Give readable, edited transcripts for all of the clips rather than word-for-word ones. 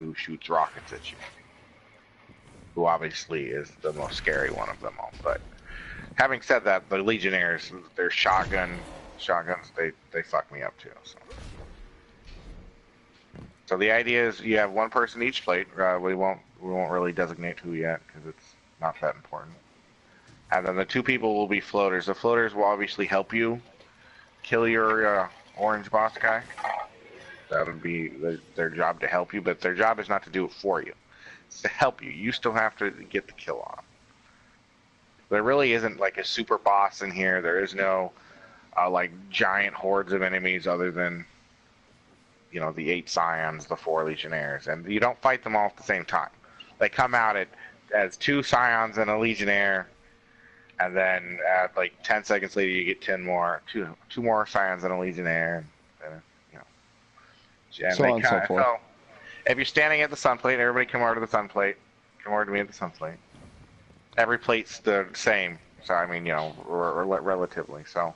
who shoots rockets at you. Who obviously is the most scary one of them all. But having said that, the Legionnaires, their shotguns, they fuck me up too. So the idea is you have one person each plate. We won't really designate who yet because it's not that important. And then the two people will be floaters. The floaters will obviously help you kill your orange boss guy. That would be their job to help you, but their job is not to do it for you. It's to help you. You still have to get the kill on them. There really isn't like a super boss in here. There is no like giant hordes of enemies other than, you know, the 8 Scions, the 4 Legionnaires, and you don't fight them all at the same time. They come out as 2 Scions and a Legionnaire, and then like 10 seconds later you get 10 more, two more Scions and a Legionnaire, and you know. And so on and so forth. So if you're standing at the sun plate, everybody come over to the sun plate. Come over to me at the sun plate. Every plate's the same, so I mean, you know, relatively. So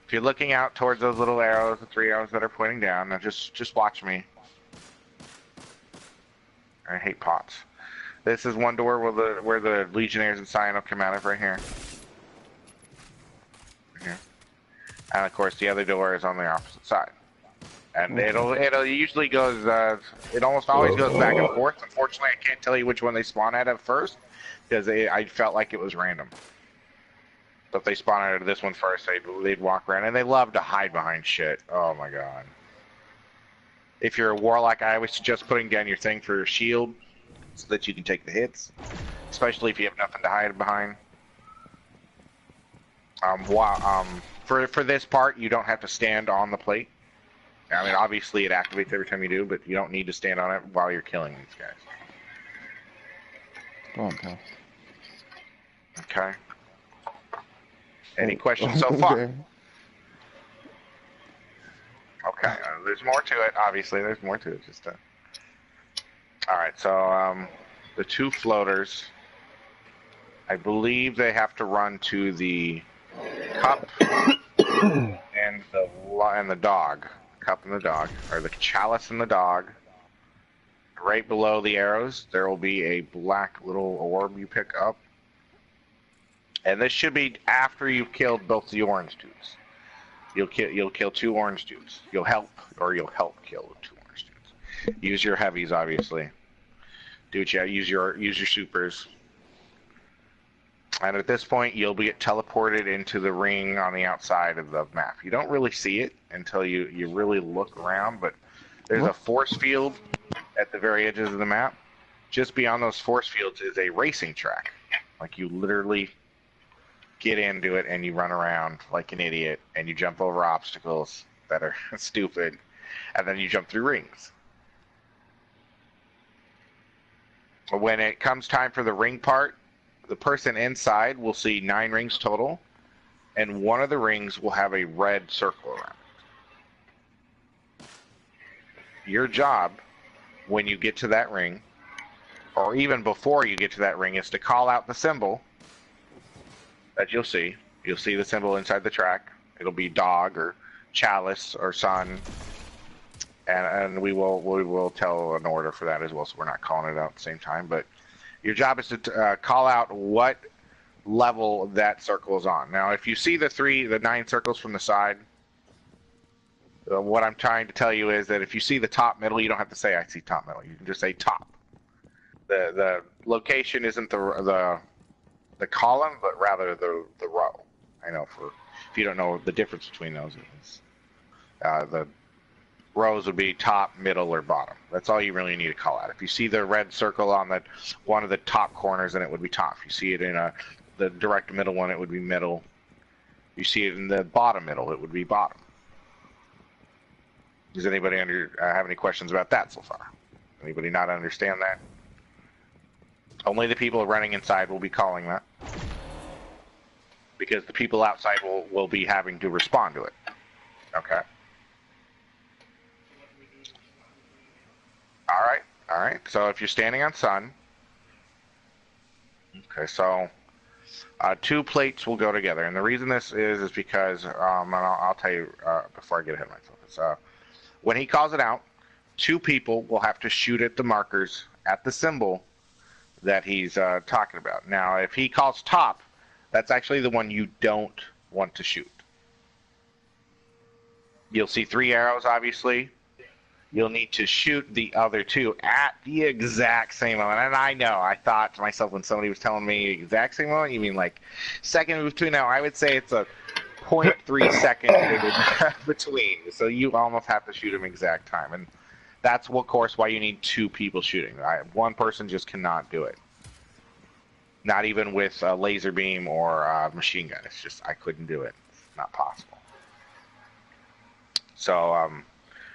if you're looking out towards those little arrows, the 3 arrows that are pointing down, now just watch me. I hate pots. This is one door where the Legionnaires and Scion will come out of right here. Here. And of course the other door is on the opposite side. And it'll usually goes it almost always goes back and forth. Unfortunately, I can't tell you which one they spawn at first because I felt like it was random. So if they spawn out of this one first, they'd walk around, and they love to hide behind shit. Oh my god. If you're a warlock, I always suggest putting down your thing for your shield so that you can take the hits, especially if you have nothing to hide behind. For this part, you don't have to stand on the plate. I mean, obviously it activates every time you do, but you don't need to stand on it while you're killing these guys. Go on, pal. Okay. Any questions so far? Okay, there's more to it. Obviously, there's more to it. All right. So the 2 floaters, I believe they have to run to the cup and the dog. Cup and the dog, or the chalice and the dog. Right below the arrows, there will be a black little orb you pick up. And this should be after you've killed both the orange dudes. You'll kill 2 orange dudes. You'll help kill 2 orange dudes. Use your heavies, obviously. Do what you have. Use your supers. And at this point, you'll get teleported into the ring on the outside of the map. You don't really see it until you really look around, but there's a force field at the very edges of the map. Just beyond those force fields is a racing track. Like, you literally get into it and you run around like an idiot and you jump over obstacles that are stupid, and then you jump through rings. When it comes time for the ring part, the person inside will see 9 rings total, and one of the rings will have a red circle around it. Your job, when you get to that ring, or even before you get to that ring, is to call out the symbol that you'll see. You'll see the symbol inside the track. It'll be dog or chalice or sun, and we will tell an order for that as well, so we're not calling it out at the same time. But your job is to call out what level that circle is on. Now, if you see the 9 circles from the side, what I'm trying to tell you is that if you see the top middle, you don't have to say I see top middle. You can just say top. The location isn't the column, but rather the row. I know if you don't know the difference between those, the rows would be top, middle, or bottom. That's all you really need to call out. If you see the red circle on one of the top corners, then it would be top. If you see it in the direct middle one, it would be middle. If you see it in the bottom middle, it would be bottom. Does anybody have any questions about that so far? Anybody not understand that? Only the people running inside will be calling that, because the people outside will be having to respond to it. Okay. All right. So if you're standing on sun, okay. So 2 plates will go together, and the reason this is because and I'll tell you before I get ahead of myself. When he calls it out, 2 people will have to shoot at the markers at the symbol that he's talking about. Now, if he calls top, that's actually the one you don't want to shoot. You'll see 3 arrows, obviously. You'll need to shoot the other 2 at the exact same moment. And I know, I thought to myself when somebody was telling me exact same moment, you mean like second between? No, I would say it's a 0.3 second between. So you almost have to shoot them exact time. And that's, of course, why you need 2 people shooting. One person just cannot do it. Not even with a laser beam or a machine gun. It's just, I couldn't do it. It's not possible. So,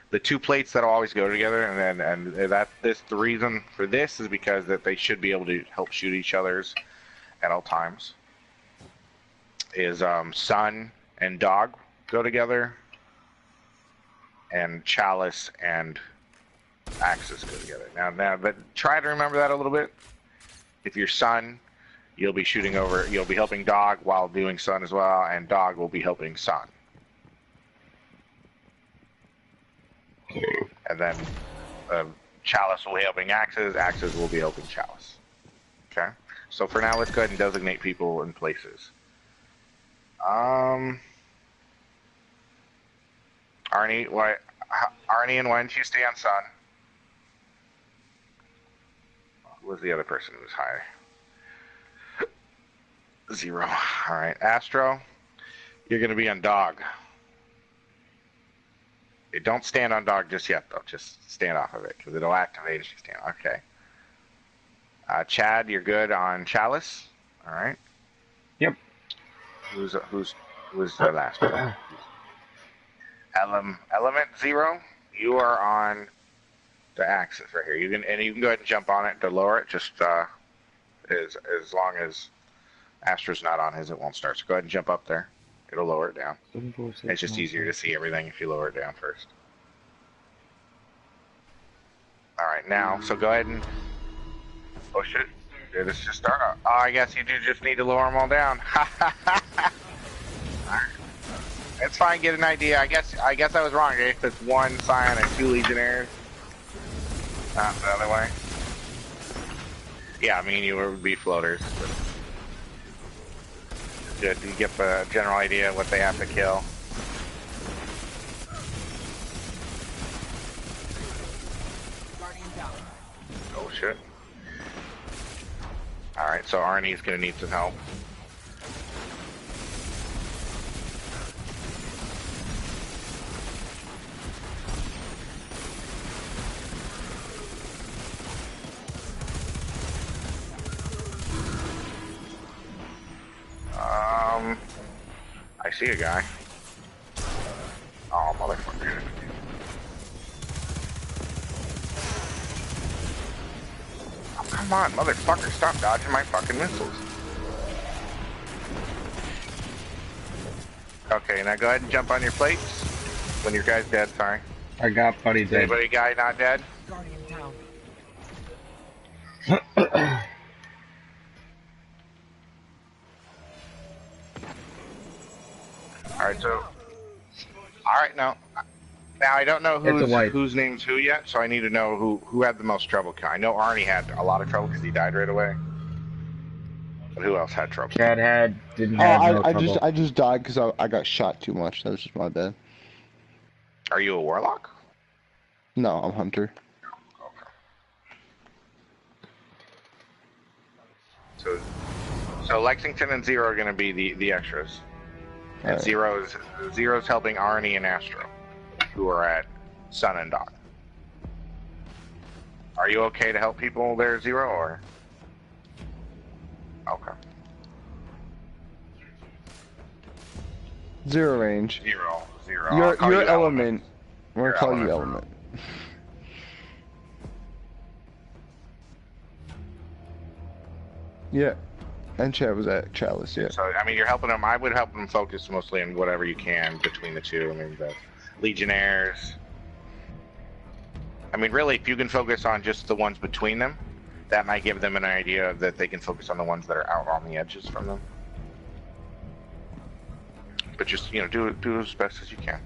the 2 plates that'll always go together, and the reason for this is because that they should be able to help shoot each other's at all times. Is sun and dog go together, and chalice and axis go together. Now, but try to remember that a little bit. If you're sun, you'll be helping dog while doing sun as well, and dog will be helping sun. And then chalice will be helping axis, axis will be helping chalice. Okay? So for now, let's go ahead and designate people and places. Arnie, and why don't you stay on sun? Who was the other person who was higher? 0. Alright, Astro, you're going to be on dog. Don't stand on dog just yet, though. Just stand off of it, because it'll activate if you stand. Okay. Chad, you're good on chalice. All right. Yep. Who's the last one? Element 0. You are on the axis right here. You can go ahead and jump on it to lower it. Just as long as Astro's not on his, it won't start. So go ahead and jump up there. It'll lower it down. 7, 4, 6, it's just 9, easier to see everything if you lower it down first. Alright, now, so go ahead and... Oh shit, did this just start? Oh, I guess you do just need to lower them all down. Alright. It's fine, get an idea. I guess I was wrong. I guess it's 1 Scion and 2 Legionnaires. Not the other way. Yeah, I mean, you would be floaters, but... Good, you get a general idea of what they have to kill. Oh shit. Alright, so Arnie's gonna need some help. I see a guy. Oh, motherfucker. Oh, come on, motherfucker, stop dodging my fucking missiles. Okay, now go ahead and jump on your plates. When your guy's dead, sorry. I got buddy dead. Anybody guy not dead? Guardian down. Alright, so... Alright, now I don't know whose name's who yet, so I need to know who had the most trouble. I know Arnie had a lot of trouble because he died right away. But who else had trouble? Chad didn't have no trouble. I just died because I got shot too much. That was just my bad. Are you a warlock? No, I'm hunter. Okay. So Lexington and Zero are going to be the extras. And right. Zero's helping Arnie and Astro, who are at Sun and Dog. Are you okay to help people there, Zero, or? Okay. Zero range. Zero. Your element. We're gonna call you element. Yeah. And Chad was at Chalice, yeah. So, I mean, you're helping them. I would help them focus mostly on whatever you can between the two. I mean, the Legionnaires. I mean, really, if you can focus on just the ones between them, that might give them an idea that they can focus on the ones that are out on the edges from them. But just, do as best as you can.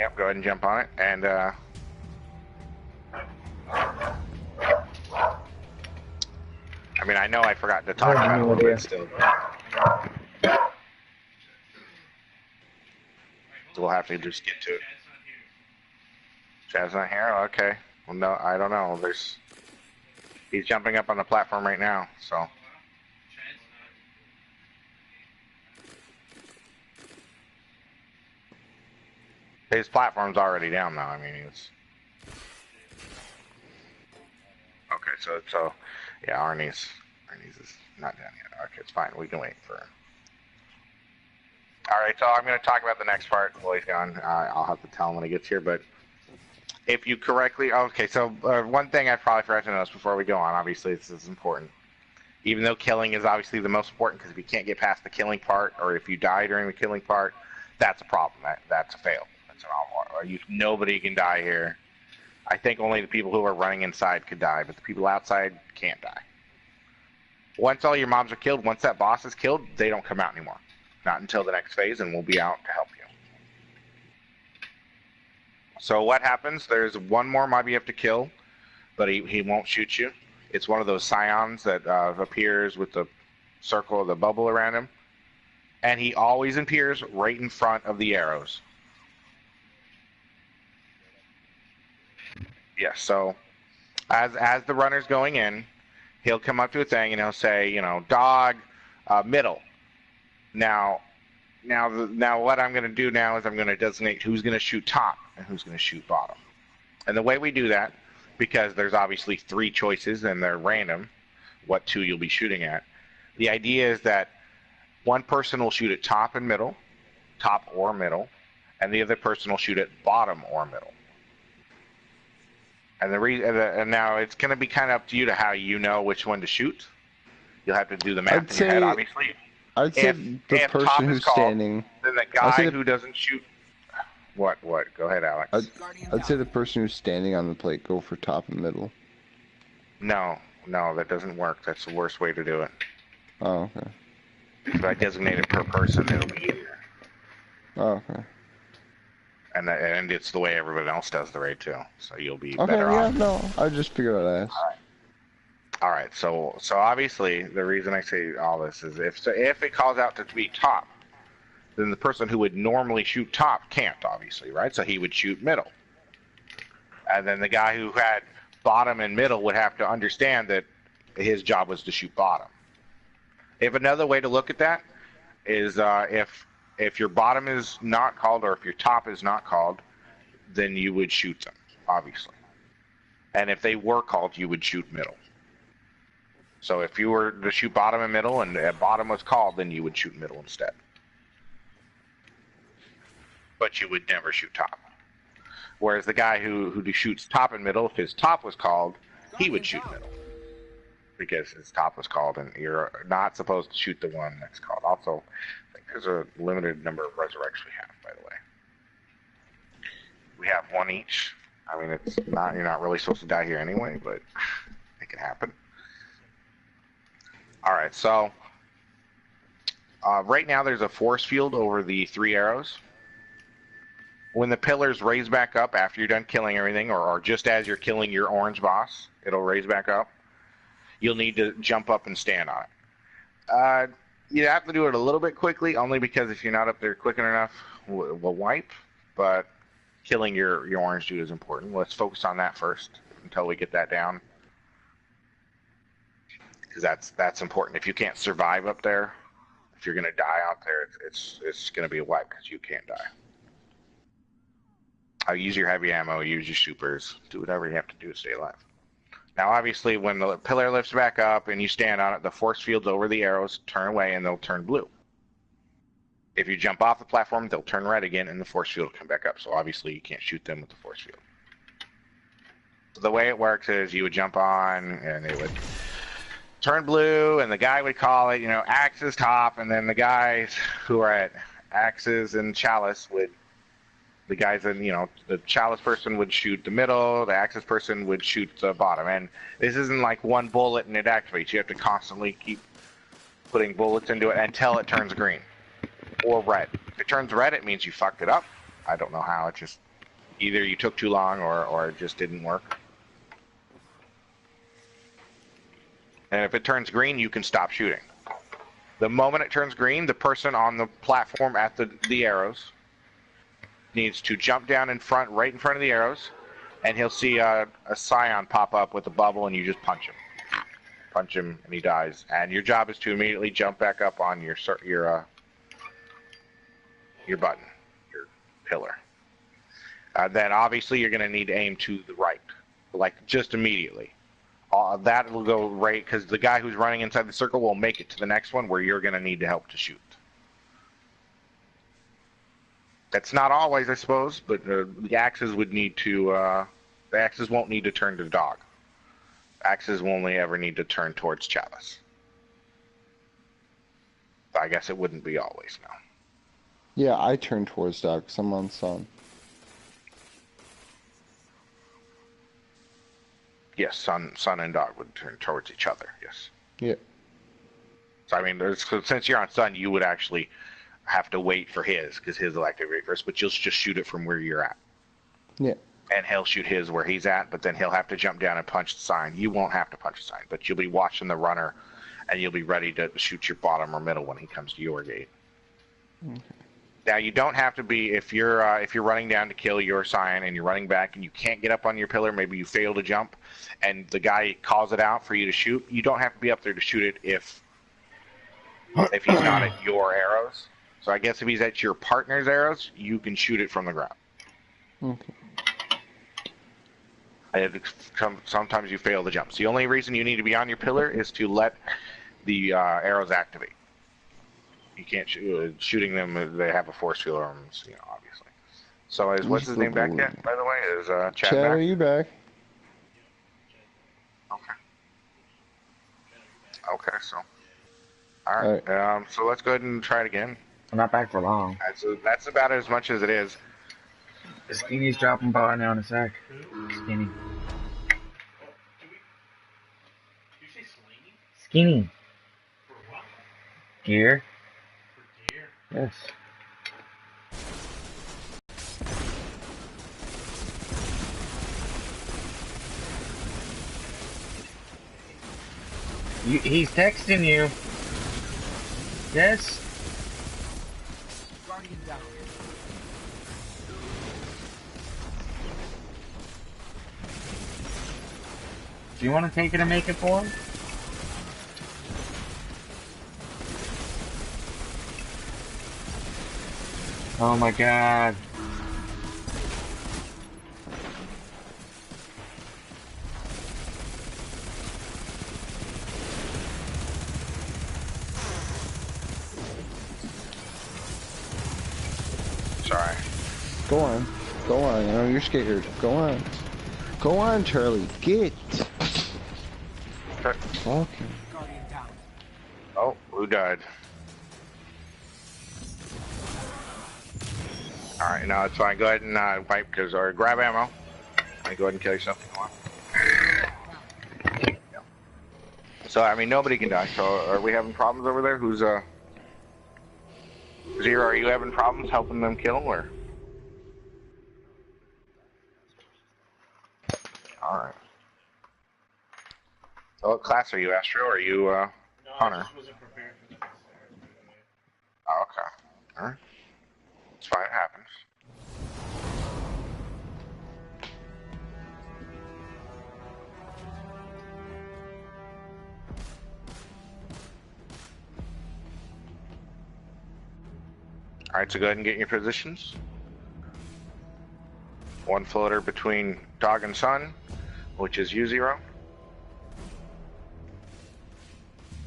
Yep, go ahead and jump on it, and I mean, I know I forgot to talk about it a little bit still. So we'll have to just get to it. Chad's not here? Okay. Well, no, I don't know. He's jumping up on the platform right now, so. His platform's already down now. I mean, it's. Okay, so, yeah, Arnie's is not down yet. Okay, it's fine. We can wait for him. All right, so I'm going to talk about the next part while he's gone. I'll have to tell him when he gets here, but if you correctly, okay, so one thing I probably forgot to notice before we go on, obviously this is important. Even though killing is obviously the most important, because if you can't get past the killing part, or if you die during the killing part, that's a problem. That's a fail. That's an outlaw. Nobody can die here. I think only the people who are running inside could die, but the people outside can't die. Once all your mobs are killed, once that boss is killed, they don't come out anymore. Not until the next phase, and we'll be out to help you. So what happens? There's one more mob you have to kill, but he won't shoot you. It's one of those scions that appears with the circle of the bubble around him. And he always appears right in front of the arrows. Yes, so as the runner's going in, he'll come up to a thing and he'll say, dog, middle. Now what I'm going to do now is I'm going to designate who's going to shoot top and who's going to shoot bottom. And the way we do that, because there's obviously 3 choices and they're random, what 2 you'll be shooting at. The idea is that one person will shoot at top and middle, top or middle, and the other person will shoot at bottom or middle. And and now it's going to be kind of up to you to how you know which one to shoot. You'll have to do the math in your head, obviously. I'd say the person who's standing. Then the guy who doesn't shoot. What? Go ahead, Alex. I'd say the person who's standing on the plate go for top and middle. No, that doesn't work. That's the worst way to do it. Oh, okay. If I designate it per person, it'll be easier. Oh, okay. And it's the way everyone else does the raid too, so you'll be better off. Okay, yeah, no, I just figured I'd ask. All right. So obviously the reason I say all this is if it calls out to be top, then the person who would normally shoot top can't, obviously, right? So he would shoot middle, and then the guy who had bottom and middle would have to understand that his job was to shoot bottom. If another way to look at that is if your bottom is not called or if your top is not called, then you would shoot them, obviously. And if they were called, you would shoot middle. So if you were to shoot bottom and middle and bottom was called, then you would shoot middle instead. But you would never shoot top. Whereas the guy who shoots top and middle, if his top was called, he would shoot middle. Because his top was called, and you're not supposed to shoot the one that's called. Also, I think there's a limited number of resurrects we have, by the way. We have 1 each. I mean, you're not really supposed to die here anyway, but it can happen. All right, so right now there's a force field over the 3 arrows. When the pillars raise back up after you're done killing everything, or just as you're killing your orange boss, it'll raise back up. You'll need to jump up and stand on it. You have to do it a little bit quickly, only because if you're not up there quick enough, we'll wipe. But killing your orange dude is important. Let's focus on that first until we get that down, because that's important. If you can't survive up there, if you're gonna die out there, it's gonna be a wipe because you can't die. Use your heavy ammo, use your supers, do whatever you have to do to stay alive. Now, obviously, when the pillar lifts back up and you stand on it, the force fields over the arrows turn away and they'll turn blue. If you jump off the platform, they'll turn red again and the force field will come back up. So obviously, you can't shoot them with the force field. So the way it works is you would jump on and it would turn blue, and the guy would call it, axes top, and then the guys who are at axes and chalice would. The guys in, the chalice person would shoot the middle, the axis person would shoot the bottom. And this isn't like one bullet and it activates. You have to constantly keep putting bullets into it until it turns green or red. If it turns red, it means you fucked it up. I don't know how, it just Either you took too long or it just didn't work. And if it turns green, you can stop shooting. The moment it turns green, the person on the platform at the arrows needs to jump down in front, right in front of the arrows, and he'll see a scion pop up with a bubble, and you just punch him. Punch him, and he dies. And your job is to immediately jump back up on your button, your pillar. Then obviously you're going to need to aim to the right, like just immediately. That will go right, because the guy who's running inside the circle will make it to the next one where you're going to need to help to shoot. That's not always, I suppose, but the axes would need to. The axes won't need to turn to the dog. Axes will only ever need to turn towards Chalice. I guess it wouldn't be always now. Yeah, I turn towards dog because I'm on sun. Yes, sun and dog would turn towards each other. Yes. Yeah. So I mean, since you're on sun, you would actually have to wait for his, because his will activate first. But you'll just shoot it from where you're at. Yeah. And he'll shoot his where he's at, but then he'll have to jump down and punch the sign. You won't have to punch the sign, but you'll be watching the runner, and you'll be ready to shoot your bottom or middle when he comes to your gate. Okay. Now you don't have to be, if you're running down to kill your sign and you're running back and you can't get up on your pillar, maybe you fail to jump, and the guy calls it out for you to shoot. You don't have to be up there to shoot it if he's not at your arrows. So I guess if he's at your partner's arrows, you can shoot it from the ground. Okay. Sometimes you fail to jump. So the only reason you need to be on your pillar is to let the arrows activate. You can't shooting them. They have a force field on them, you know, obviously. So what's his name back yet? By the way, is Chad back? Are you back? Okay. Okay. So. All right. So let's go ahead and try it again. I'm not back for long. That's about as much as it is. Skinny's dropping by now in a sec. Skinny. Skinny. For what? Gear. For gear? Yes. He's texting you. Yes. Guardian down. Do you want to take it and make it for him? Oh my god. Sorry. Go on. Go on. I know you're scared. Go on. Go on, Charlie. Get. Okay. Fucking. Guardian down. Oh, who died? Alright, no, it's fine. Go ahead and wipe, or grab ammo. And go ahead and kill yourself if you want. Yeah. So, I mean, nobody can die. So, are we having problems over there? Who's, Zero, are you having problems helping them kill, or? Alright. So what class are you, Astro, or are you, Hunter? I just wasn't prepared for this. Oh, okay. Alright. It's fine, it happens. Alright, so go ahead and get your positions. One floater between Dog and Sun, which is U0.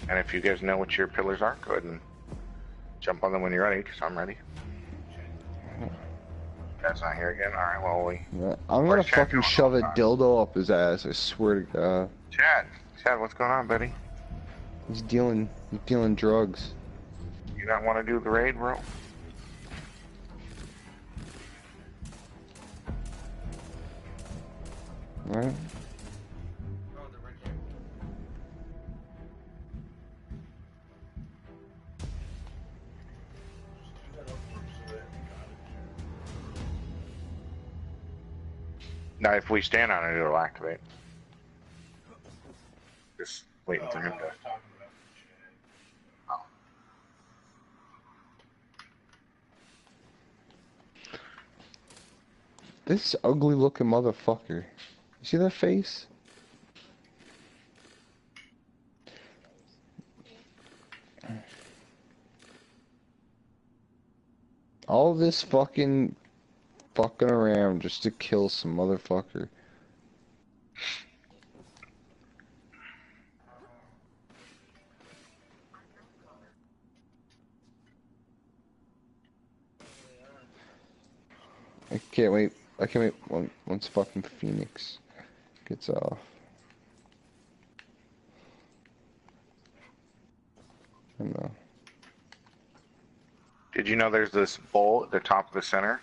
And if you guys know what your pillars are, go ahead and jump on them when you're ready, because I'm ready. That's not here again. Alright, well, Yeah, I'm gonna fucking shove a dildo up his ass, I swear to God. Chad, what's going on, buddy? He's dealing drugs. You not want to do the raid, bro? Right? Now, if we stand on it, it'll activate. Just waiting for him I to. was talking about Oh. This ugly looking motherfucker. You see that face? All this fucking around just to kill some motherfucker. I can't wait. I can't wait once fucking Phoenix gets off. I know. Did you know there's this bowl at the top of the center?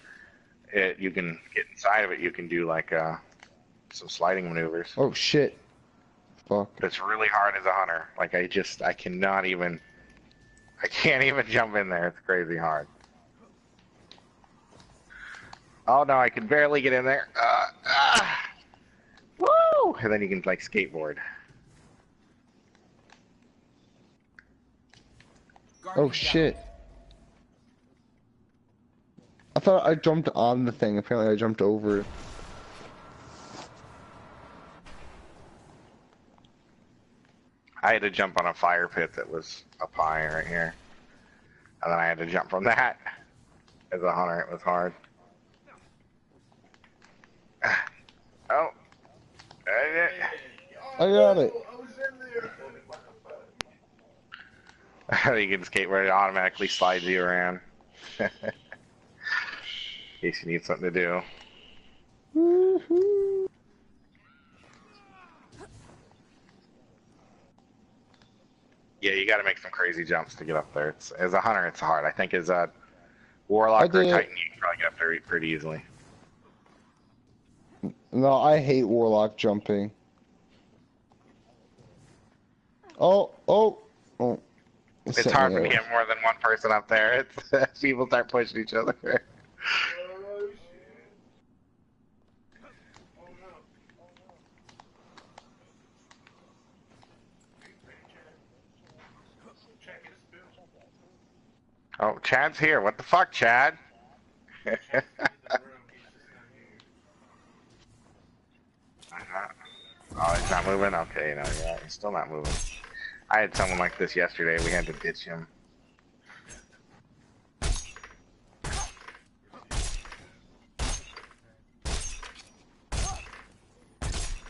You can get inside of it. You can do like some sliding maneuvers. Oh shit. Fuck. It's really hard as a hunter. Like I can't even jump in there. It's crazy hard. Oh no, I can barely get in there. Woo! And then you can like skateboard. Oh shit. I thought I jumped on the thing. Apparently I jumped over it. I had to jump on a fire pit that was up high right here. And then I had to jump from that. As a hunter, it was hard. Oh. I got it. You can skateboard, it automatically slides you around. In case you need something to do. Woohoo. Yeah, you gotta make some crazy jumps to get up there. As a hunter, it's hard. I think as a warlock or a titan, you can probably get up there pretty easily. No, I hate warlock jumping. Oh. It's hard when you have more than one person up there. It's people start pushing each other. Oh, Chad's here. What the fuck, Chad? Oh, he's not moving? Okay, no, yeah, he's still not moving. I had someone like this yesterday. We had to ditch him.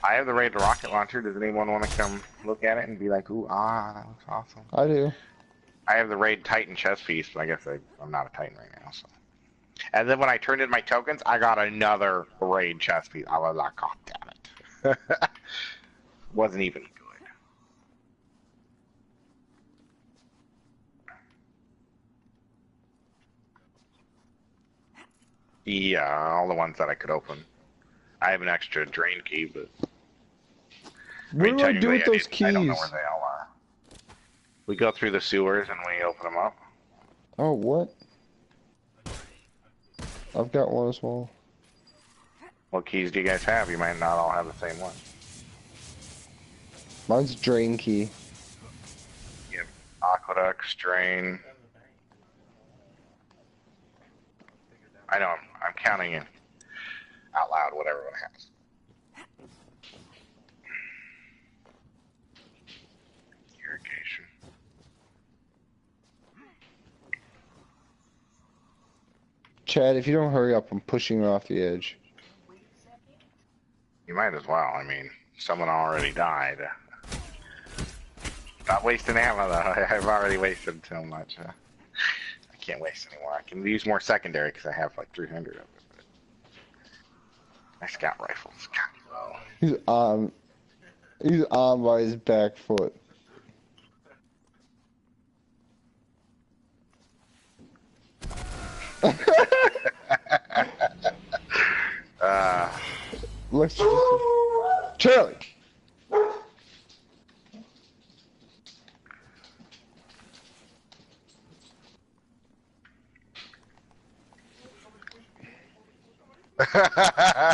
I have the raid rocket launcher. Does anyone want to come look at it and be like, ooh, that looks awesome? I do. I have the raid Titan chest piece, but I guess I'm not a Titan right now, so. And then when I turned in my tokens, I got another raid chest piece. I was like, oh, damn it. Wasn't even good. Yeah, all the ones that I could open. I have an extra drain key, but... What do I do with those keys? I don't know where they all are. We go through the sewers and we open them up. Oh, what? I've got one as well. What keys do you guys have? You might not all have the same one. Mine's drain key. You have aqueduct, drain. I know, I'm counting it out loud, whatever one has. Irrigation. Chad, if you don't hurry up, I'm pushing her off the edge. You might as well. I mean, someone already died. Not wasting ammo, though. I've already wasted so much. I can't waste anymore. I can use more secondary because I have like 300 of it. But my scout rifle's kind of low. He's on by his back foot. Let's just... Charlie!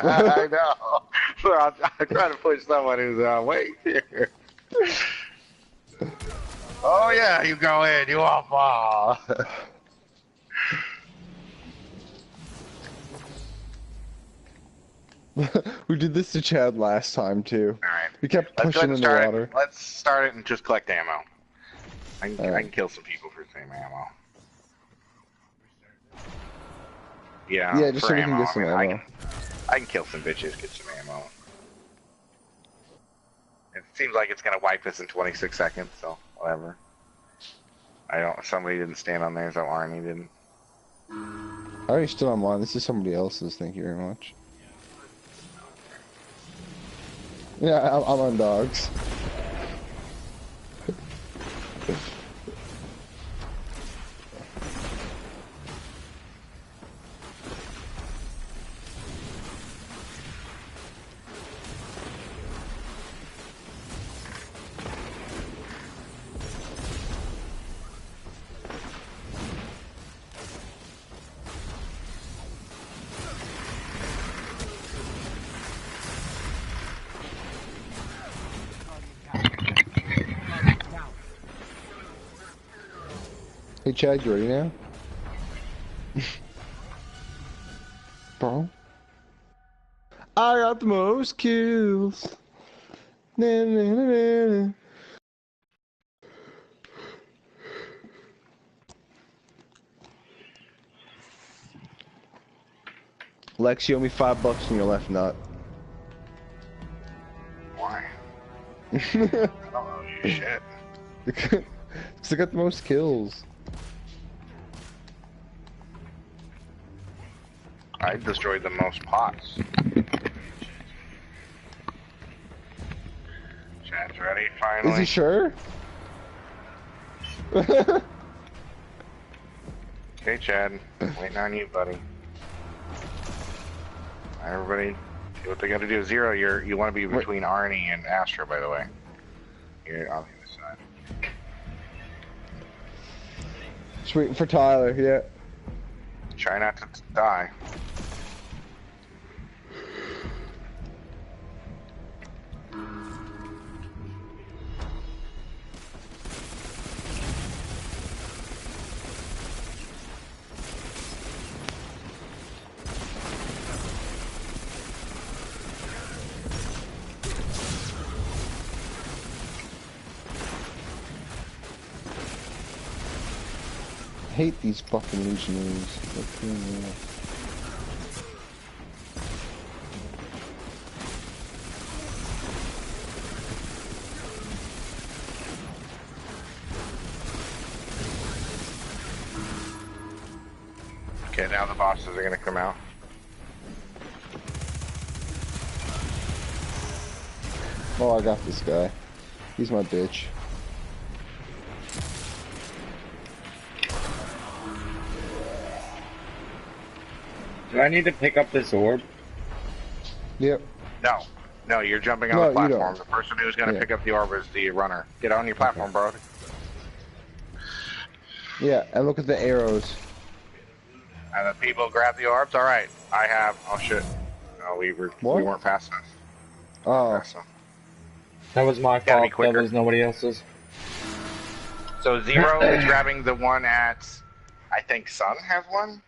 I know. So I'm trying to push someone who's wait here. Oh yeah, you go in. You won't fall. We did this to Chad last time too. All right. We kept Let's go ahead pushing and in the start water. it. Let's start it and just collect ammo. I can Alright. kill some people for the same ammo. Yeah. Yeah, just for so we can ammo. get some I ammo. can kill some bitches, get some ammo. It seems like it's gonna wipe us in 26 seconds, so whatever. I don't. Somebody didn't stand on there, so Arnie didn't. I already stood on mine. This is somebody else's. Thank you very much. Yeah, I'm on dogs. Hey Chad, you ready now? Bro? I got the most kills. Na, na, na, na, na. Lex, you owe me $5 in your left nut. Why? I don't know you shit. Because I got the most kills. I destroyed the most pots. Chad's ready, finally. Is he sure? Okay, Chad. Waiting on you, buddy. Everybody, do what they gotta do. Zero, you want to be between Arnie and Astra, by the way. You're on the other side. Just waiting for Tyler, yeah. Try not to die. I hate these fucking legionaries. Okay, now the bosses are gonna come out. Oh, I got this guy. He's my bitch. Do I need to pick up this orb? Yep. No, no, you're jumping on No, the you platform. don't. The person who's gonna Yeah. pick up the orb is the runner. Get on your platform, bro. Yeah, and look at the arrows. And the people grab the orbs. All right, I have. Oh shit! No, we What? weren't fast enough. Oh, Fast enough. That was my Gotta be fault. That quicker. was nobody else's. So Zero is grabbing the one at, I think Sun has one.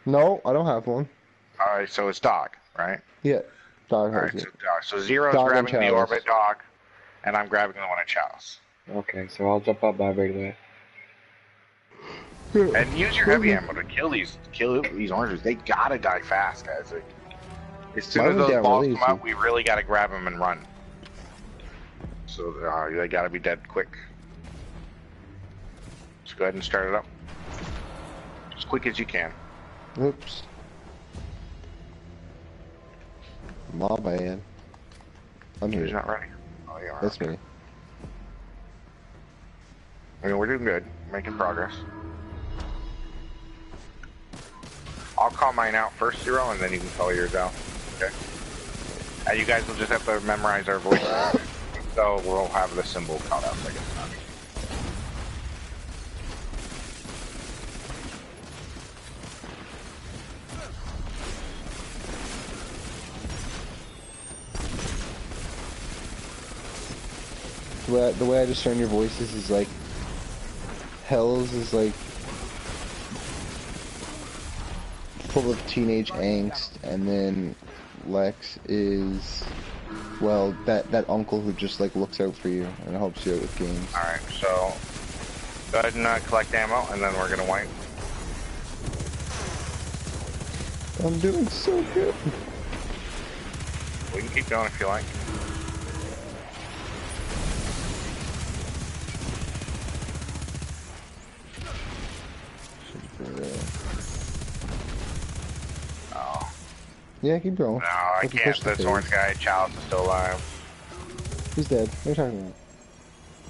no, I don't have one. All right, so it's Dog, right? Yeah, dog All has right, so it. Dog. So Zero's Dog and grabbing the Chalice. orbit Dog, and I'm grabbing the one at Chalice. Okay, so I'll jump up by right away. And use your heavy ammo to kill these oranges. They gotta die fast, guys. Like, as soon Mine as went those down balls really come out, easy. we really gotta grab them and run. So they gotta be dead quick. Just go ahead and start it up. As quick as you can. Oops. My bad. I'm Who's here. not ready? Oh, you are. That's me. I mean, we're doing good. Making progress. I'll call mine out first, Zero, and then you can call yours out. Okay? And you guys will just have to memorize our voices. So we'll have the symbol called out, I guess. The way I discern your voices is like, Hells is like full of teenage angst, and then Lex is, well, that uncle who just like looks out for you and helps you out with games. Alright, so go ahead and collect ammo, and then we're gonna wipe. I'm doing so good. We can keep going if you like. Oh. Yeah, keep going. No, I can't. This orange guy, Chalice, is still alive. He's dead. What are you talking about?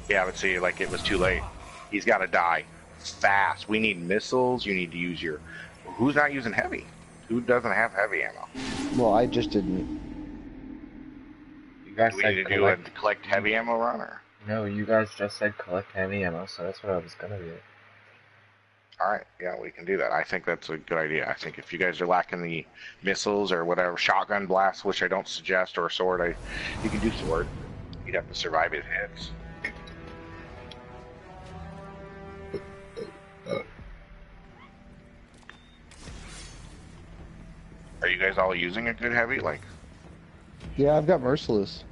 Yeah, but see, like, it was too late. He's gotta die. Fast. We need missiles. You need to use your... Who's not using heavy? Who doesn't have heavy ammo? Well, I just didn't. You guys Do we said need to do a collect heavy ammo run, or? No, you guys just said collect heavy ammo, so that's what I was gonna do. Alright, yeah, we can do that. I think that's a good idea. I think if you guys are lacking the missiles or whatever, shotgun blast, which I don't suggest, or a sword, you can do sword. You'd have to survive his hits. Are you guys all using a good heavy? Like, Yeah, I've got Merciless.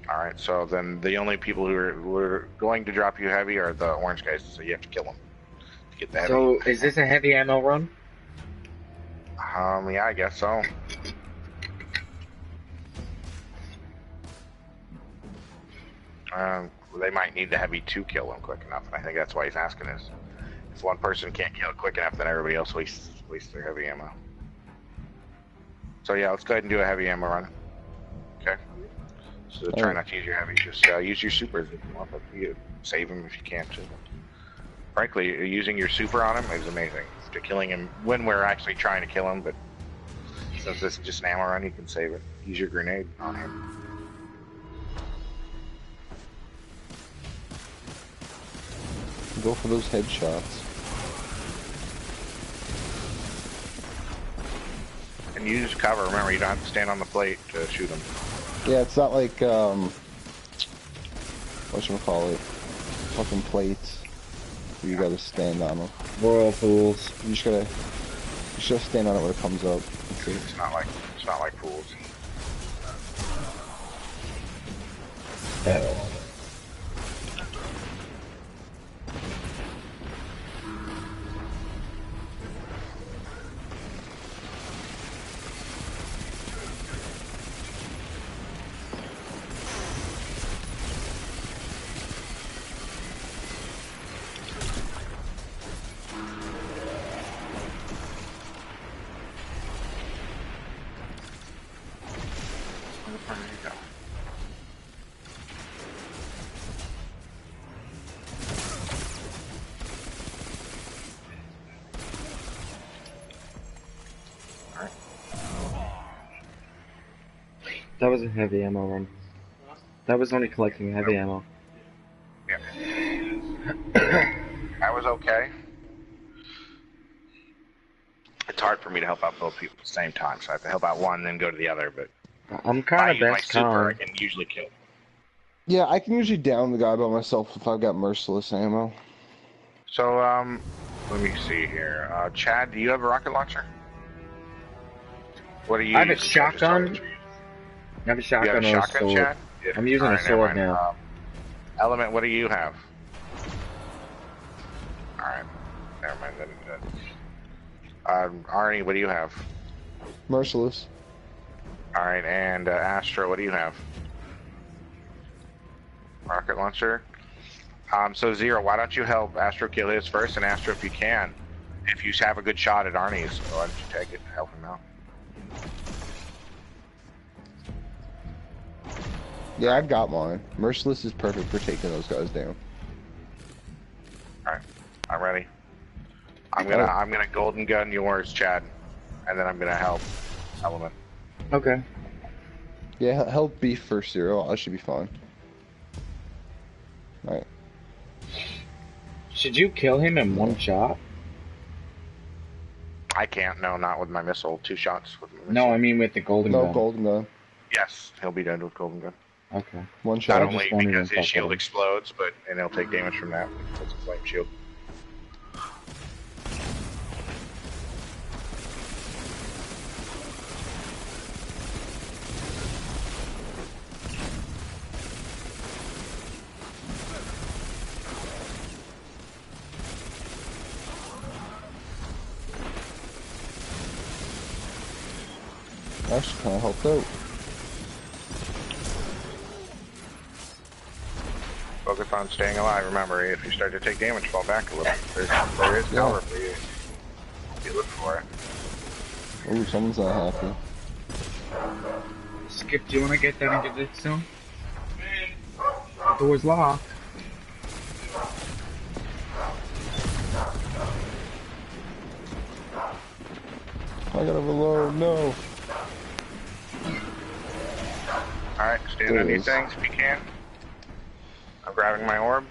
alright, so then the only people who are going to drop you heavy are the orange guys, so you have to kill them to get the heavy. So, is this a heavy ammo run? Yeah, I guess so. They might need the heavy to kill him quick enough, and I think that's why he's asking this. If one person can't kill it quick enough, then everybody else wastes their heavy ammo. So yeah, let's go ahead and do a heavy ammo run. Okay. So try not to use your heavy, just use your supers if you want, but you save him if you can too. Frankly, using your super on him is amazing. To killing him when we're actually trying to kill him, but since this is just an ammo run, you can save it. Use your grenade on him. Go for those headshots. And use cover. Remember, you don't have to stand on the plate to shoot them. Yeah, it's not like, whatchamacallit, fucking plates. You gotta stand on them. Whirlpools. You just gotta stand on it when it comes up. It's not like pools. There you go. That was a heavy ammo run. That was only collecting heavy ammo. Yeah. That was okay. It's hard for me to help out both people at the same time, so I have to help out one, then go to the other. But I'm if I kind of use my best super, I con. can usually kill. Yeah, I can usually down the guy by myself if I've got Merciless ammo. So let me see here. Chad, do you have a rocket launcher? What are you? I have a using, Chad? shotgun. I have a You have shotgun a or a shotgun, sword. Chad? I'm using a Alright, sword never mind. now. Element, what do you have? Alright, never mind. Then, Arnie, what do you have? Merciless. Alright, and Astro, what do you have? Rocket launcher. So Zero, why don't you help Astro kill his first, and Astro, if you can, if you have a good shot at Arnie's, why don't you take it and help him out? Yeah, I've got mine. Merciless is perfect for taking those guys down. Alright, I'm ready. I'm gonna golden gun yours, Chad, and then I'm gonna help Element. Okay. Yeah, help beef first, Zero. I should be fine. Alright. Should you kill him in one shot? I can't, no, not with my missile. 2 shots with my missile. No, I mean with the golden No, gun. golden gun. Yes, he'll be dead with golden gun. Okay. One shot. Not I just only wondered because if his I shield could- explodes, and he'll take damage from that. It's a flame shield. Actually, kind of helped out. Focus on staying alive. Remember, if you start to take damage, fall back a little. There is cover for you. You look for it. Oh, someone's not happy. Skip, do you want to get that and get it soon? The door's locked. I gotta reload. No. Alright, stand There on it these is. things if you can. I'm grabbing my orb.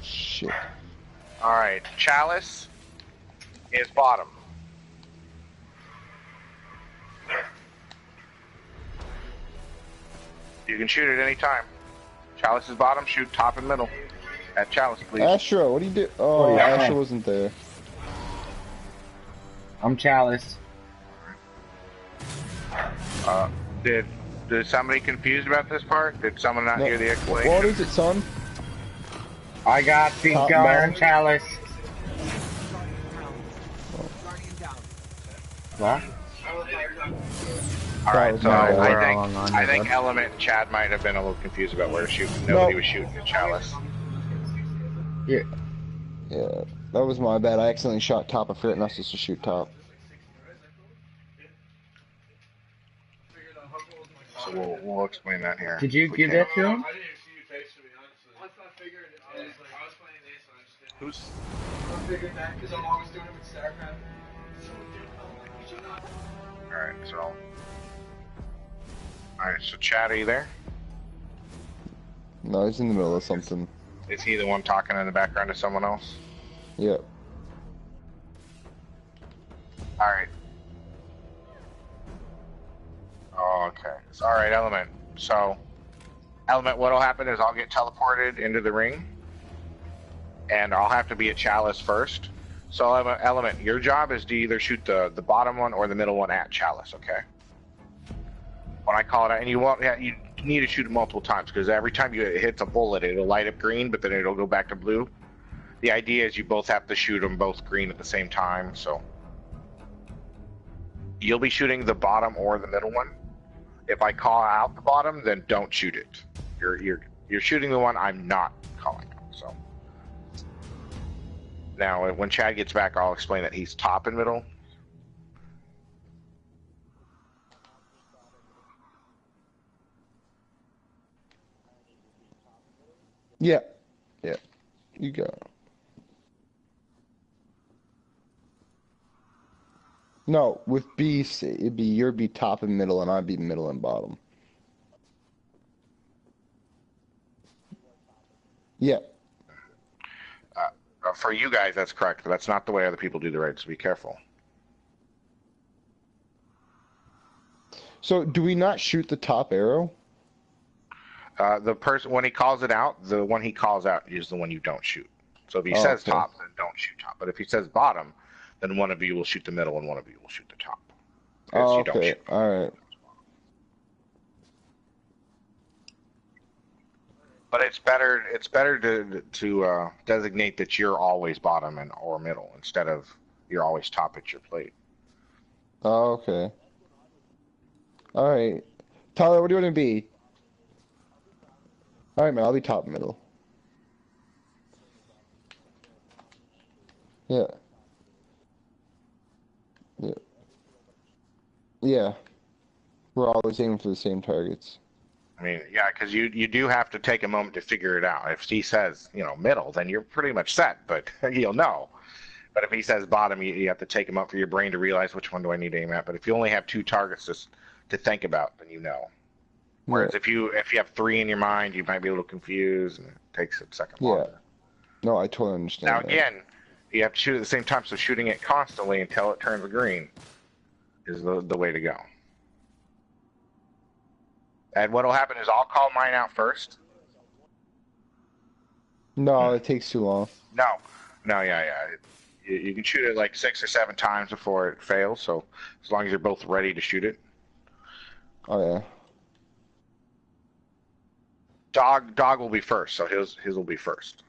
Shit. Alright, Chalice is bottom. You can shoot at any time. Chalice is bottom, shoot top and middle. At Chalice, please. Astra, what do you do? Oh, yeah. Astra wasn't there. I'm Chalice. Did somebody confused about this part? Did someone not No. hear the explanation? What is it, son? I got pink Top gun bottom. and Chalice. What? Alright, so No, I we're think all on I the think web. Element and Chad might have been a little confused about where to shoot. Nobody was shooting at Chalice. Yeah. Yeah, that was my bad. I accidentally shot top. I forgot not supposed to shoot top. So we'll explain that here. Did you if we give can. that to him? I didn't see you text me, honestly. Once I figured it, I was playing this, and I just didn't. Who's I figured that because I'm always doing it with StarCraft. alright, so alright, so Chad, are you there? No, he's in the middle of something. Is he the one talking in the background to someone else? Yep. Alright. Oh, okay. Alright, Element. So, Element, what'll happen is I'll get teleported into the ring, and I'll have to be at Chalice first. So, Element, your job is to either shoot the bottom one or the middle one at Chalice, okay? When I call it out, and you need to shoot it multiple times, because every time it hits a bullet, it'll light up green, but then it'll go back to blue. The idea is you both have to shoot them both green at the same time, so... You'll be shooting the bottom or the middle one. If I call out the bottom, then don't shoot it. You're shooting the one I'm not calling out. So now, when Chad gets back, I'll explain that he's top and middle. Yeah. Yeah. You got it. No, with B, it'd be you'd be top and middle, and I'd be middle and bottom. Yeah. For you guys, that's correct, but that's not the way other people do the raids, so be careful. So, do we not shoot the top arrow? The person, when he calls it out, the one he calls out is the one you don't shoot. So if he Oh, says okay. top, then don't shoot top. But if he says bottom, then one of you will shoot the middle and one of you will shoot the top. Because Oh, you don't okay. shoot. All right. But it's better to designate that you're always bottom and or middle instead of you're always top at your plate. Oh, okay. All right. Tyler, what do you want to be? All right, man. I'll be top and middle. Yeah. Yeah. Yeah. We're always aiming for the same targets. I mean, yeah, because you do have to take a moment to figure it out. If he says, middle, then you're pretty much set, but you'll know. But if he says bottom, you have to take him up for your brain to realize which one do I need to aim at. But if you only have two targets to think about, then you know. Whereas if you have three in your mind, you might be a little confused, and it takes a second longer. No, I totally understand. Now that. again, you have to shoot at the same time, so shooting it constantly until it turns green is the way to go. And what'll happen is I'll call mine out first. No, it takes too long. No, yeah. You can shoot it like 6 or 7 times before it fails. So as long as you're both ready to shoot it. Oh yeah. Dog will be first, so his will be first.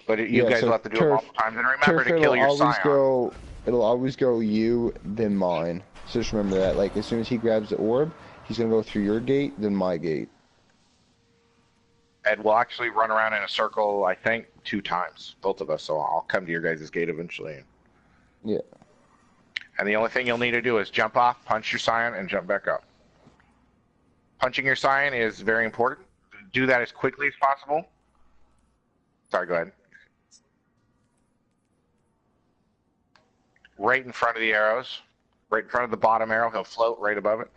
But you guys will have to do it multiple times, and remember to kill your scion. It'll always go you, then mine. So just remember that. Like as soon as he grabs the orb, he's gonna go through your gate, then my gate. And we'll actually run around in a circle, I think, 2 times, both of us. So I'll come to your guys' gate eventually. Yeah. And the only thing you'll need to do is jump off, punch your scion, and jump back up. Punching your scion is very important. Do that as quickly as possible. Sorry, go ahead. Right in front of the arrows. Right in front of the bottom arrow. He'll float right above it.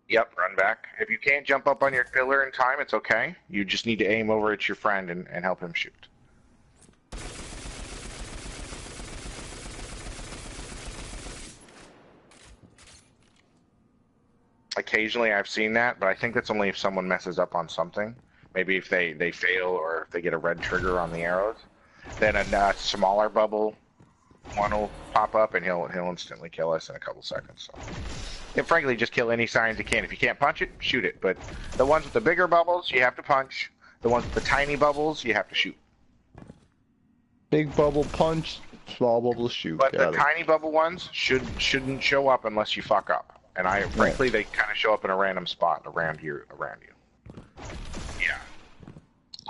Yep, run back. If you can't jump up on your pillar in time, it's okay. You just need to aim over at your friend and help him shoot. Occasionally I've seen that, but I think that's only if someone messes up on something. Maybe if they fail or if they get a red trigger on the arrows. Then a smaller bubble one will pop up and he'll instantly kill us in a couple seconds. So. And frankly, just kill any scions you can. If you can't punch it, shoot it. But the ones with the bigger bubbles, you have to punch. The ones with the tiny bubbles, you have to shoot. Big bubble punch, small bubble shoot. But the tiny bubble ones shouldn't show up unless you fuck up. And frankly, they kind of show up in a random spot around you. Yeah.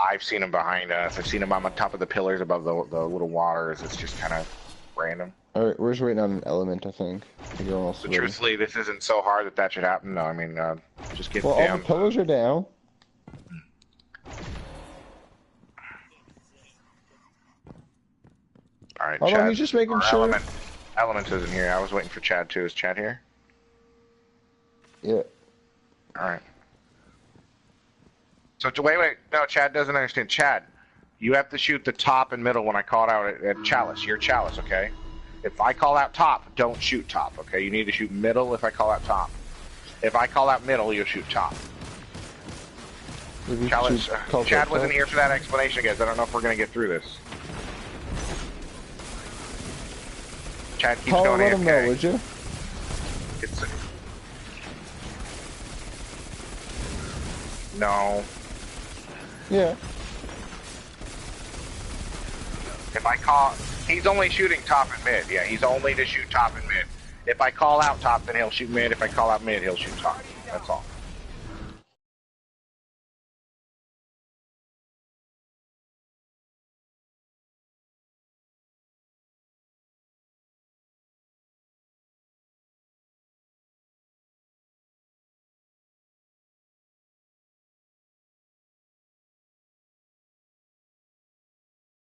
I've seen them behind us. I've seen them on the top of the pillars above the little waters. It's just kind of random. Alright, we're just waiting on an element, I think. You're almost ready. Truthfully, this isn't so hard that should happen. No, I mean, just get down. All the pillars are down. Alright, Hold Chad. on, he's just making sure. Element isn't here. I was waiting for Chad too. Is Chad here? Yeah. Alright. So, wait. No, Chad doesn't understand. Chad, you have to shoot the top and middle when I call it out at Chalice. You're Chalice, okay? If I call out top, don't shoot top, okay? You need to shoot middle if I call out top. If I call out middle, you'll shoot top. Chalice, Chad wasn't here for that explanation, guys. I don't know if we're going to get through this. Chad keeps going let AFK. him know, would you? No. Yeah. If I call... He's only shooting top and mid. Yeah, he's only to shoot top and mid. If I call out top, then he'll shoot mid. If I call out mid, he'll shoot top. That's all.